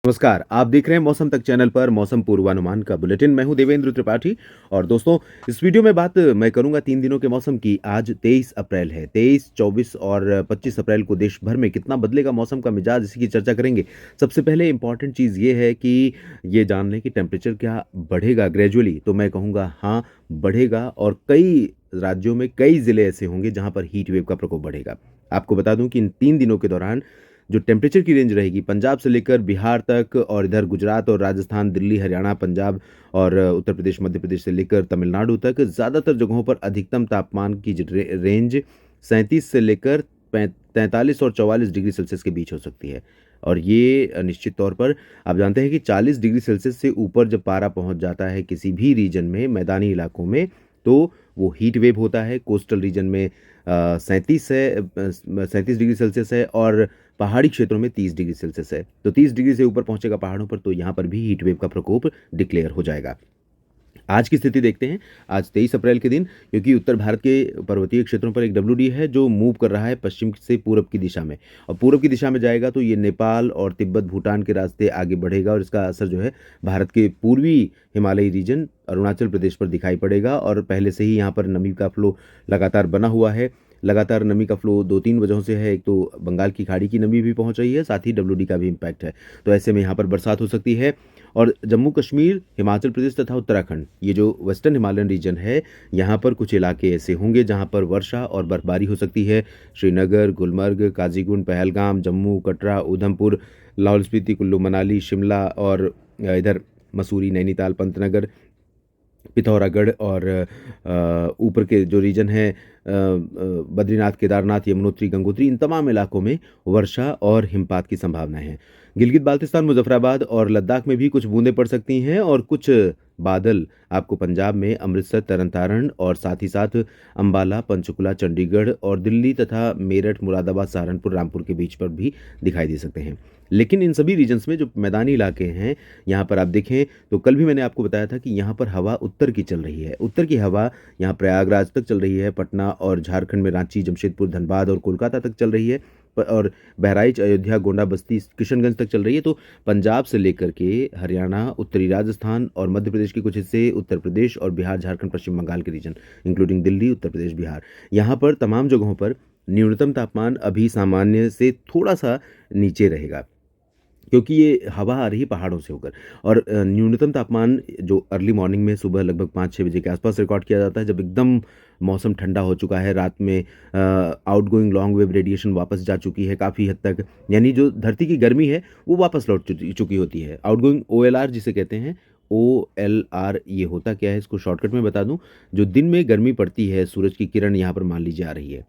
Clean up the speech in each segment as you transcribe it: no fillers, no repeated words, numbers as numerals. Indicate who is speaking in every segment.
Speaker 1: नमस्कार, आप देख रहे हैं मौसम तक चैनल पर मौसम पूर्वानुमान का बुलेटिन। मैं हूं देवेंद्र त्रिपाठी और दोस्तों इस वीडियो में बात मैं करूंगा 3 दिनों के मौसम की। आज 23 अप्रैल है। 23, 24 और 25 अप्रैल को देश भर में कितना बदलेगा मौसम का मिजाज, इसी की चर्चा करेंगे। सबसे पहले इंपॉर्टेंट चीज़ ये है कि ये जान लें कि टेम्परेचर क्या बढ़ेगा ग्रेजुअली। तो मैं कहूँगा हाँ, बढ़ेगा और कई राज्यों में कई ज़िले ऐसे होंगे जहाँ पर हीट वेव का प्रकोप बढ़ेगा। आपको बता दूं कि इन 3 दिनों के दौरान जो टेम्परेचर की रेंज रहेगी पंजाब से लेकर बिहार तक और इधर गुजरात और राजस्थान, दिल्ली, हरियाणा, पंजाब और उत्तर प्रदेश, मध्य प्रदेश से लेकर तमिलनाडु तक ज़्यादातर जगहों पर अधिकतम तापमान की रेंज 37 से लेकर 43 और 44 डिग्री सेल्सियस के बीच हो सकती है। और ये निश्चित तौर पर आप जानते हैं कि 40 डिग्री सेल्सियस से ऊपर जब पारा पहुंच जाता है किसी भी रीजन में, मैदानी इलाकों में, तो वो हीट वेव होता है। कोस्टल रीजन में 37 डिग्री सेल्सियस है और पहाड़ी क्षेत्रों में 30 डिग्री सेल्सियस है। तो 30 डिग्री से ऊपर पहुंचेगा पहाड़ों पर तो यहाँ पर भी हीट वेव का प्रकोप डिक्लेयर हो जाएगा। आज की स्थिति देखते हैं। आज 23 अप्रैल के दिन, क्योंकि उत्तर भारत के पर्वतीय क्षेत्रों पर एक डब्ल्यूडी है जो मूव कर रहा है पश्चिम से पूरब की दिशा में, और पूरब की दिशा में जाएगा तो ये नेपाल और तिब्बत, भूटान के रास्ते आगे बढ़ेगा और इसका असर जो है भारत के पूर्वी हिमालयी रीजन अरुणाचल प्रदेश पर दिखाई पड़ेगा। और पहले से ही यहाँ पर नमी का फ्लो लगातार बना हुआ है। लगातार नमी का फ्लो 2-3 वजहों से है। एक तो बंगाल की खाड़ी की नमी भी पहुंच रही है, साथ ही डब्ल्यूडी का भी इम्पैक्ट है। तो ऐसे में यहाँ पर बरसात हो सकती है। और जम्मू कश्मीर, हिमाचल प्रदेश तथा उत्तराखंड, ये जो वेस्टर्न हिमालयन रीजन है, यहाँ पर कुछ इलाके ऐसे होंगे जहाँ पर वर्षा और बर्फबारी हो सकती है। श्रीनगर, गुलमर्ग, काजीगुंड, पहलगाम, जम्मू, कटरा, उधमपुर, लाहौल स्पीति, कुल्लू मनाली, शिमला और इधर मसूरी, नैनीताल, पंतनगर, पिथौरागढ़ और ऊपर के जो रीजन है बद्रीनाथ, केदारनाथ, यमुनोत्री, गंगोत्री, इन तमाम इलाकों में वर्षा और हिमपात की संभावनाएं हैं। गिलगित बाल्तिस्तान, मुजफ्फराबाद और लद्दाख में भी कुछ बूंदें पड़ सकती हैं और कुछ बादल आपको पंजाब में अमृतसर, तरन तारण और साथ ही साथ अंबाला, पंचकुला, चंडीगढ़ और दिल्ली तथा मेरठ, मुरादाबाद, सहारनपुर, रामपुर के बीच पर भी दिखाई दे सकते हैं। लेकिन इन सभी रीजन्स में जो मैदानी इलाके हैं, यहाँ पर आप देखें तो कल भी मैंने आपको बताया था कि यहाँ पर हवा उत्तर की चल रही है। उत्तर की हवा यहाँ प्रयागराज तक चल रही है, पटना और झारखंड में रांची, जमशेदपुर, धनबाद और कोलकाता तक चल रही है, और बहराइच, अयोध्या, गोंडा, बस्ती, किशनगंज तक चल रही है। तो पंजाब से लेकर के हरियाणा, उत्तरी राजस्थान और मध्य प्रदेश के कुछ हिस्से, उत्तर प्रदेश और बिहार, झारखंड, पश्चिम बंगाल के रीजन इंक्लूडिंग दिल्ली, उत्तर प्रदेश, बिहार, यहाँ पर तमाम जगहों पर न्यूनतम तापमान अभी सामान्य से थोड़ा सा नीचे रहेगा, क्योंकि ये हवा आ रही है पहाड़ों से होकर। और न्यूनतम तापमान जो अर्ली मॉर्निंग में सुबह लगभग 5-6 बजे के आसपास रिकॉर्ड किया जाता है, जब एकदम मौसम ठंडा हो चुका है, रात में आउटगोइंग लॉन्ग वेव रेडिएशन वापस जा चुकी है काफ़ी हद तक, यानी जो धरती की गर्मी है वो वापस लौट चुकी होती है। आउटगोइंग OLR जिसे कहते हैं, OLR ये होता क्या है इसको शॉर्टकट में बता दूं। जो दिन में गर्मी पड़ती है, सूरज की किरण यहाँ पर मान लीजिए आ रही है,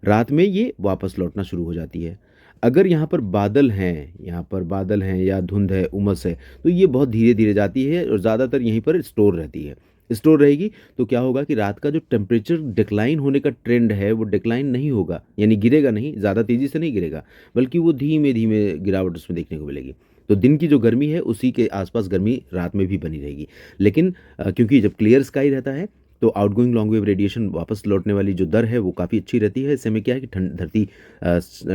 Speaker 1: रात में ये वापस लौटना शुरू हो जाती है। अगर यहाँ पर बादल हैं, यहाँ पर बादल हैं या धुंध है, उमस है, तो ये बहुत धीरे धीरे जाती है और ज़्यादातर यहीं पर स्टोर रहती है। स्टोर रहेगी तो क्या होगा कि रात का जो टेम्परेचर डिक्लाइन होने का ट्रेंड है वो डिक्लाइन नहीं होगा, यानी गिरेगा नहीं, ज़्यादा तेज़ी से नहीं गिरेगा, बल्कि वो धीमे धीमे गिरावट उसमें देखने को मिलेगी। तो दिन की जो गर्मी है उसी के आसपास गर्मी रात में भी बनी रहेगी। लेकिन क्योंकि जब क्लियर स्काई रहता है तो आउटगोइंग लॉन्ग वेव रेडिएशन वापस लौटने वाली जो दर है वो काफ़ी अच्छी रहती है। इससे में क्या है कि धरती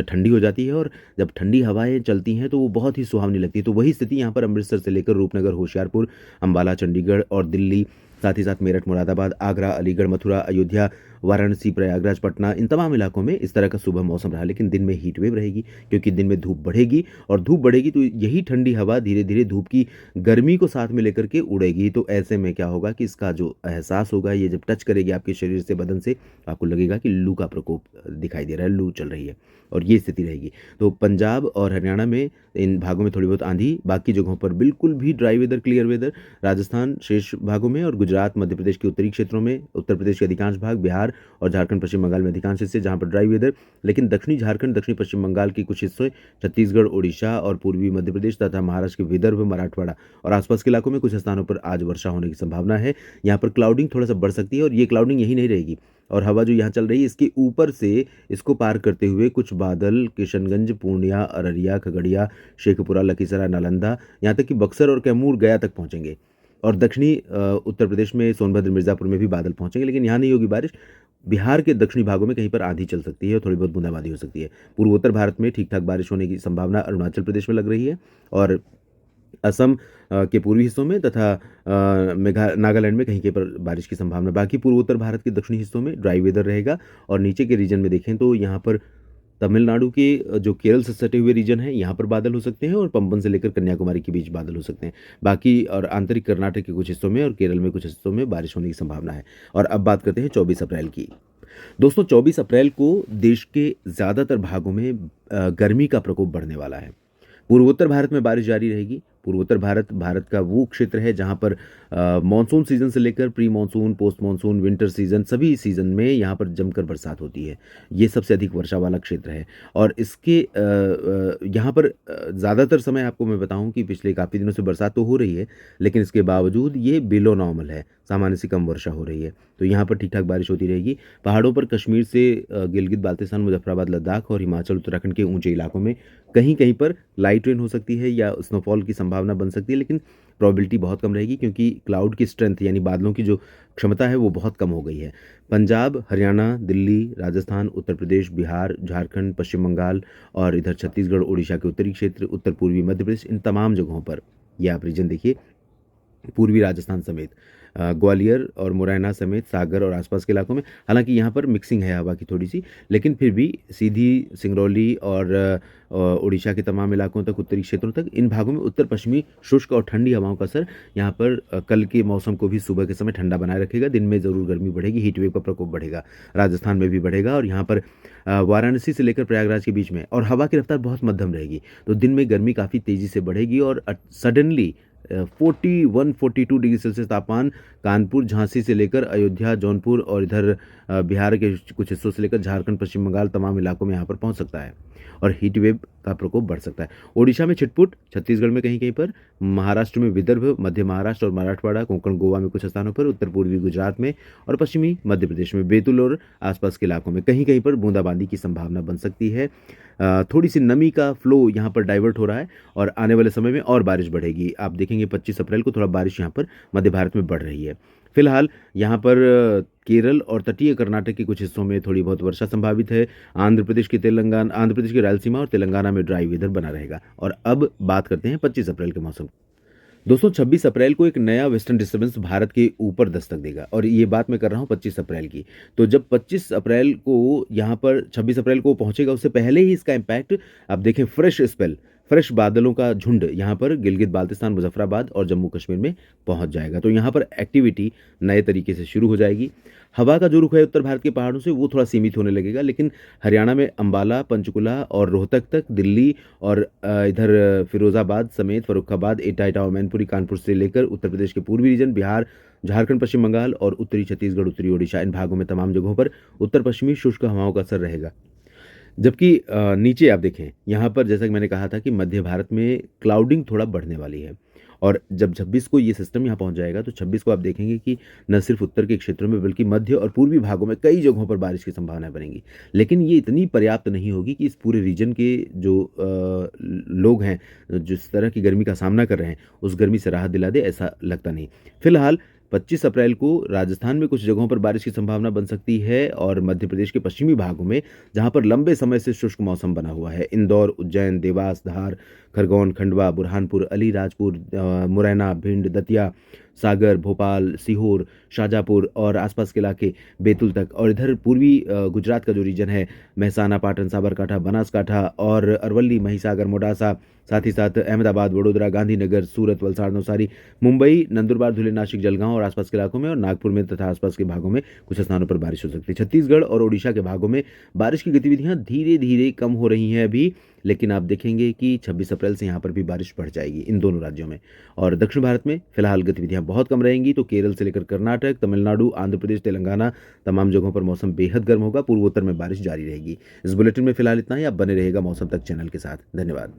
Speaker 1: ठंडी हो जाती है, और जब ठंडी हवाएं चलती हैं तो वो बहुत ही सुहावनी लगती है। तो वही स्थिति यहाँ पर अमृतसर से लेकर रूपनगर, होशियारपुर, अंबाला, चंडीगढ़ और दिल्ली, साथ ही साथ मेरठ, मुरादाबाद, आगरा, अलीगढ़, मथुरा, अयोध्या, वाराणसी, प्रयागराज, पटना, इन तमाम इलाकों में इस तरह का सुबह मौसम रहा। लेकिन दिन में हीट वेव रहेगी, क्योंकि दिन में धूप बढ़ेगी, और धूप बढ़ेगी तो यही ठंडी हवा धीरे धीरे धूप की गर्मी को साथ में लेकर के उड़ेगी। तो ऐसे में क्या होगा कि इसका जो एहसास होगा, ये जब टच करेगी आपके शरीर से, बदन से, आपको लगेगा कि लू का प्रकोप दिखाई दे रहा है, लू चल रही है, और ये स्थिति रहेगी। तो पंजाब और हरियाणा में इन भागों में थोड़ी बहुत आंधी, बाकी जगहों पर बिल्कुल भी dry weather, clear weather. Rajasthan शेष भागों में और गुजरात, मध्य प्रदेश के उत्तरी क्षेत्रों में, उत्तर प्रदेश के अधिकांश भाग, बिहार और झारखंड, पश्चिम बंगाल में अधिकांश हिस्से जहां पर ड्राई वेदर। लेकिन दक्षिणी झारखंड, दक्षिणी पश्चिम बंगाल के कुछ हिस्से, छत्तीसगढ़, ओडिशा और पूर्वी मध्य प्रदेश तथा महाराष्ट्र के विदर्भ, मराठवाड़ा और आसपास के इलाकों में कुछ स्थानों पर आज वर्षा होने की संभावना है। यहाँ पर क्लाउडिंग थोड़ा सा बढ़ सकती है, और ये क्लाउडिंग यही नहीं रहेगी, और हवा जो यहाँ चल रही है इसके ऊपर से इसको पार करते हुए कुछ बादल किशनगंज, पूर्णिया, अररिया, खगड़िया, शेखपुरा, लखीसराय, नालंदा, यहाँ तक कि बक्सर और कैमूर, गया तक पहुँचेंगे। और दक्षिणी उत्तर प्रदेश में सोनभद्र, मिर्ज़ापुर में भी बादल पहुँचेंगे, लेकिन यहाँ नहीं होगी बारिश। बिहार के दक्षिणी भागों में कहीं पर आंधी चल सकती है और थोड़ी बहुत बूंदाबांदी हो सकती है। पूर्वोत्तर भारत में ठीक ठाक बारिश होने की संभावना अरुणाचल प्रदेश में लग रही है, और असम के पूर्वी हिस्सों में तथा नागालैंड में कहीं कहीं पर बारिश की संभावना। बाकी पूर्वोत्तर भारत के दक्षिणी हिस्सों में ड्राई वेदर रहेगा। और नीचे के रीजन में देखें तो यहाँ पर तमिलनाडु के जो केरल से सटे हुए रीजन है यहाँ पर बादल हो सकते हैं और पंबन से लेकर कन्याकुमारी के बीच बादल हो सकते हैं। बाकी और आंतरिक कर्नाटक के कुछ हिस्सों में और केरल में कुछ हिस्सों में बारिश होने की संभावना है। और अब बात करते हैं 24 अप्रैल की। दोस्तों 24 अप्रैल को देश के ज़्यादातर भागों में गर्मी का प्रकोप बढ़ने वाला है। पूर्वोत्तर भारत में बारिश जारी रहेगी। पूर्वोत्तर भारत भारत का वो क्षेत्र है जहां पर मानसून सीजन से लेकर pre monsoon, post monsoon, winter season, सभी सीजन में यहाँ पर जमकर बरसात होती है। ये सबसे अधिक वर्षा वाला क्षेत्र है। और इसके यहाँ पर ज़्यादातर समय आपको मैं बताऊं कि पिछले काफ़ी दिनों से बरसात तो हो रही है, लेकिन इसके बावजूद ये बिलो नॉर्मल है, सामान्य से कम वर्षा हो रही है। तो यहाँ पर ठीक ठाक बारिश होती रहेगी। पहाड़ों पर कश्मीर से गिलगित बाल्टिस्तान, मुजफ्फराबाद, लद्दाख और हिमाचल उत्तराखंड के ऊंचे इलाकों में कहीं कहीं पर लाइट रेन हो सकती है या स्नोफॉल की संभावना बन सकती है, लेकिन प्रोबेबिलिटी बहुत कम रहेगी क्योंकि क्लाउड की स्ट्रेंथ यानी बादलों की जो क्षमता है वो बहुत कम हो गई है। पंजाब, हरियाणा, दिल्ली, राजस्थान, उत्तर प्रदेश, बिहार, झारखंड, पश्चिम बंगाल और इधर छत्तीसगढ़, उड़ीसा के उत्तरी क्षेत्र, उत्तर पूर्वी मध्य प्रदेश, इन तमाम जगहों पर, ये आप रीजन देखिए, पूर्वी राजस्थान समेत ग्वालियर और मुरैना समेत सागर और आसपास के इलाकों में, हालांकि यहाँ पर मिक्सिंग है हवा की थोड़ी सी, लेकिन फिर भी सीधी सिंगरौली और उड़ीसा के तमाम इलाकों तक, उत्तरी क्षेत्रों तक, इन भागों में उत्तर पश्चिमी शुष्क और ठंडी हवाओं का असर यहाँ पर कल के मौसम को भी सुबह के समय ठंडा बनाए रखेगा। दिन में ज़रूर गर्मी बढ़ेगी, हीट वेव का प्रकोप बढ़ेगा, राजस्थान में भी बढ़ेगा। और यहाँ पर वाराणसी से लेकर प्रयागराज के बीच में, और हवा की रफ्तार बहुत मध्यम रहेगी, तो दिन में गर्मी काफ़ी तेज़ी से बढ़ेगी और सडनली 41-42 डिग्री सेल्सियस तापमान कानपुर, झांसी से लेकर अयोध्या, जौनपुर और इधर बिहार के कुछ हिस्सों से लेकर झारखंड, पश्चिम बंगाल, तमाम इलाकों में यहाँ पर पहुँच सकता है और हीट वेव का प्रकोप बढ़ सकता है। ओडिशा में छिटपुट, छत्तीसगढ़ में कहीं कहीं पर, महाराष्ट्र में विदर्भ, मध्य महाराष्ट्र और मराठवाड़ा, कोंकण, गोवा में कुछ स्थानों पर, उत्तर पूर्वी गुजरात में और पश्चिमी मध्य प्रदेश में बैतूल और आसपास के इलाकों में कहीं कहीं पर बूंदाबांदी की संभावना बन सकती है। थोड़ी सी नमी का फ्लो यहाँ पर डाइवर्ट हो रहा है और आने वाले समय में और बारिश बढ़ेगी। आप देखेंगे 25 अप्रैल को थोड़ा बारिश यहाँ पर मध्य भारत में बढ़ रही है। फिलहाल यहाँ पर केरल और तटीय कर्नाटक के कुछ हिस्सों में थोड़ी बहुत वर्षा संभावित है। आंध्र प्रदेश की रायलसीमा और तेलंगाना में ड्राई वेदर बना रहेगा। और अब बात करते हैं 25 अप्रैल के मौसम। दोस्तों 26 अप्रैल को एक नया वेस्टर्न डिस्टर्बेंस भारत के ऊपर दस्तक देगा और ये बात मैं कर रहा हूँ 25 अप्रैल की। तो जब 25 अप्रैल को यहाँ पर 26 अप्रैल को पहुँचेगा, उससे पहले ही इसका इम्पैक्ट आप देखें, फ्रेश बादलों का झुंड यहाँ पर गिलगित बाल्टिस्तान, मुजफ्फराबाद और जम्मू कश्मीर में पहुँच जाएगा। तो यहाँ पर एक्टिविटी नए तरीके से शुरू हो जाएगी। हवा का जो रुख है उत्तर भारत के पहाड़ों से वो थोड़ा सीमित होने लगेगा, लेकिन हरियाणा में अंबाला, पंचकुला और रोहतक तक, दिल्ली और इधर फिरोजाबाद समेत फर्रुखाबाद, एटा और मैनपुरी, कानपुर से लेकर उत्तर प्रदेश के पूर्वी रीजन, बिहार, झारखंड, पश्चिम बंगाल और उत्तरी छत्तीसगढ़, उत्तरी ओडिशा, इन भागों में तमाम जगहों पर उत्तर पश्चिमी शुष्क हवाओं का असर रहेगा। जबकि नीचे आप देखें, यहाँ पर जैसा कि मैंने कहा था कि मध्य भारत में क्लाउडिंग थोड़ा बढ़ने वाली है और जब 26 को ये सिस्टम यहाँ पहुँच जाएगा तो 26 को आप देखेंगे कि न सिर्फ उत्तर के क्षेत्रों में बल्कि मध्य और पूर्वी भागों में कई जगहों पर बारिश की संभावनाएं बनेंगी। लेकिन ये इतनी पर्याप्त नहीं होगी कि इस पूरे रीजन के जो लोग हैं, जिस तरह की गर्मी का सामना कर रहे हैं, उस गर्मी से राहत दिला दे, ऐसा लगता नहीं। फिलहाल 25 अप्रैल को राजस्थान में कुछ जगहों पर बारिश की संभावना बन सकती है और मध्य प्रदेश के पश्चिमी भागों में, जहां पर लंबे समय से शुष्क मौसम बना हुआ है, इंदौर, उज्जैन, देवास, धार, खरगोन, खंडवा, बुरहानपुर, अलीराजपुर, मुरैना, भिंड, दतिया, सागर, भोपाल, सीहोर, शाजापुर और आसपास के इलाके, बैतूल तक, और इधर पूर्वी गुजरात का जो रीजन है, महसाना, पाटन, साबरकांठा, बनासकांठा और अरवली, महिसागर, मोडासा, साथ ही साथ अहमदाबाद, वडोदरा, गांधीनगर, सूरत, वलसाड़, नवसारी, मुंबई, नंदुरबार, धुले, नासिक, जलगांव और आसपास के इलाकों में और नागपुर में तथा आसपास के भागों में कुछ स्थानों पर बारिश हो सकती है। छत्तीसगढ़ और ओडिशा के भागों में बारिश की गतिविधियां धीरे धीरे कम हो रही हैं अभी, लेकिन आप देखेंगे कि 26 अप्रैल से यहाँ पर भी बारिश बढ़ जाएगी इन दोनों राज्यों में। और दक्षिण भारत में फिलहाल गतिविधियां बहुत कम रहेंगी, तो केरल से लेकर कर्नाटक, तमिलनाडु, आंध्र प्रदेश, तेलंगाना, तमाम जगहों पर मौसम बेहद गर्म होगा। पूर्वोत्तर में बारिश जारी रहेगी। इस बुलेटिन में फिलहाल इतना ही। आप बने रहेगा मौसम तक चैनल के साथ। धन्यवाद।